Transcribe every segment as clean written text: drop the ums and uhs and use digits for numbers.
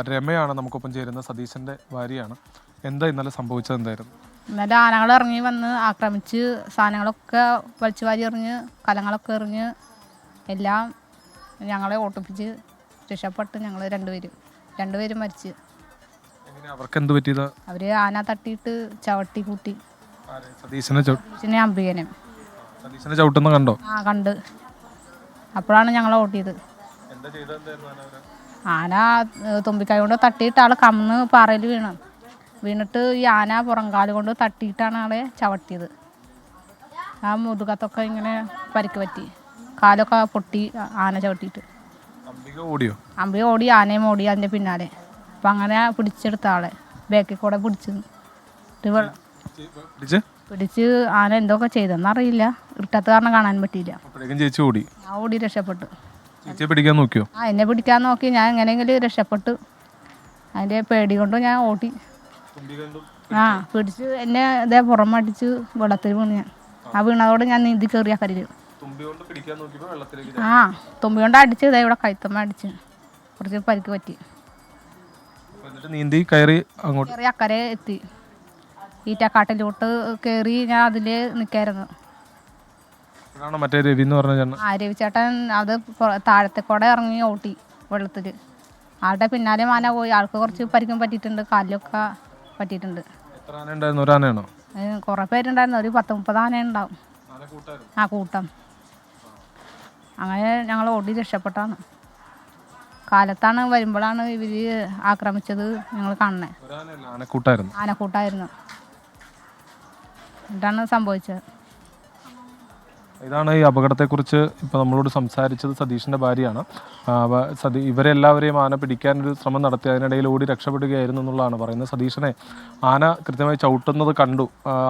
രമയാണ് നമുക്കൊപ്പം ചേരുന്ന സതീശന്റെ ഭാര്യയാണ്. എന്താ ഇന്നലെ സംഭവിച്ചത്? എന്തായിരുന്നു? ഇന്നലെ ആനകൾ ഇറങ്ങി വന്ന് ആക്രമിച്ച് സാധനങ്ങളൊക്കെ വലിച്ചു വാരി എറിഞ്ഞ് കലങ്ങളൊക്കെ എറിഞ്ഞ് എല്ലാം ഞങ്ങളെ ഓട്ടിപ്പിച്ച് രക്ഷപ്പെട്ട് ഞങ്ങൾ രണ്ടുപേരും മരിച്ച്. അവർക്ക് എന്ത് പറ്റിയതാ? അവര് ആന തട്ടിയിട്ട് ചവിട്ടി കൂട്ടി. സതീശനെ അംബികനെ ചവിട്ടുന്ന കണ്ടോ? ആ കണ്ട്. അപ്പോഴാണ് ഞങ്ങളെ ഓട്ടിയത്. ആന തുമ്പിക്കൈ കൊണ്ട് തട്ടിയിട്ട് ആൾ കമന്ന് പാറയിൽ വീണിട്ട് ഈ ആന പുറംകാല് കൊണ്ട് തട്ടിയിട്ടാണ് ആളെ ചവിട്ടിയത്. ആ മുതുകത്തൊക്കെ ഇങ്ങനെ പരിക്ക് പറ്റി, കാലൊക്കെ പൊട്ടി ആന ചവിട്ടിയിട്ട്. അമ്പിക ഓടി, ആനയും ഓടി അതിൻ്റെ പിന്നാലെ. അപ്പം അങ്ങനെ പിടിച്ചെടുത്ത ആളെ ബാക്കിൽ കൂടെ പിടിച്ച് ആന എന്തൊക്കെ ചെയ്തെന്നറിയില്ല. ഇട്ടത്ത് കാരണം കാണാൻ പറ്റിയില്ല. ആ ഓടി രക്ഷപ്പെട്ടു. എന്നെ പിടിക്കാൻ നോക്കി, ഞാൻ എങ്ങനെയെങ്കിലും രക്ഷപ്പെട്ടു. അതിൻ്റെ പേടി കൊണ്ട് ഞാൻ ഓടി. പിടിച്ച് എന്നെ ഇതേ പുറമടിച്ച് വെള്ളത്തിൽ വീണ് ഞാൻ. ആ വീണതോടെ ഞാൻ നീന്തി കയറിയ കരിയിൽ. തുമ്പി കൊണ്ട് അടിച്ച് ഇതേ ഇവിടെ കൈത്തമ്മ അടിച്ച് കുറച്ച് പരിക്ക് പറ്റി. നീന്തി കയറി അക്കരെ എത്തി. ഈറ്റക്കാട്ടിലോട്ട് കയറി ഞാൻ അതിൽ നിൽക്കായിരുന്നു. രവിചേട്ടൻ അത് താഴത്തെ കൂടെ ഇറങ്ങി ഓട്ടി വെള്ളത്തിൽ. ആളുടെ പിന്നാലെ ആന പോയി. ആൾക്ക് കുറച്ച് പരിക്കും പറ്റിയിട്ടുണ്ട്, കാലിലൊക്കെ പറ്റിയിട്ടുണ്ട്. കുറേ പേരുണ്ടായിരുന്നു, ഒരു 10-30 ആന ഉണ്ടാവും. ആ കൂട്ടം. അങ്ങനെ ഞങ്ങൾ ഓടി രക്ഷപ്പെട്ടാണ്. കാലത്താണ് വരുമ്പോഴാണ് ഇവര് ആക്രമിച്ചത് ഞങ്ങൾ കാണുന്നത്. ആനക്കൂട്ടായിരുന്നു. ഇതാണ് സംഭവിച്ചത്. ഇതാണ് ഈ അപകടത്തെക്കുറിച്ച് ഇപ്പോൾ നമ്മളോട് സംസാരിച്ചത് സതീഷിൻ്റെ ഭാര്യയാണ്. ഇവരെല്ലാവരെയും ആന പിടിക്കാനൊരു ശ്രമം നടത്തി, അതിനിടയിൽ ഓടി രക്ഷപ്പെടുകയായിരുന്നു എന്നുള്ളതാണ് പറയുന്നത്. സതീഷിനെ ആന കൃത്യമായി ചവിട്ടുന്നത് കണ്ടു,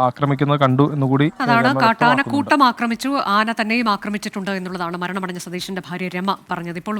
ആക്രമിക്കുന്നത് കണ്ടു എന്നുകൂടി. അതാണ് കാട്ടാനക്കൂട്ടം ആക്രമിച്ചു, ആന തന്നെയും ആക്രമിച്ചിട്ടുണ്ട് എന്നുള്ളതാണ് മരണമടഞ്ഞ സതീഷിന്റെ ഭാര്യ രമ പറഞ്ഞത്. ഇപ്പോൾ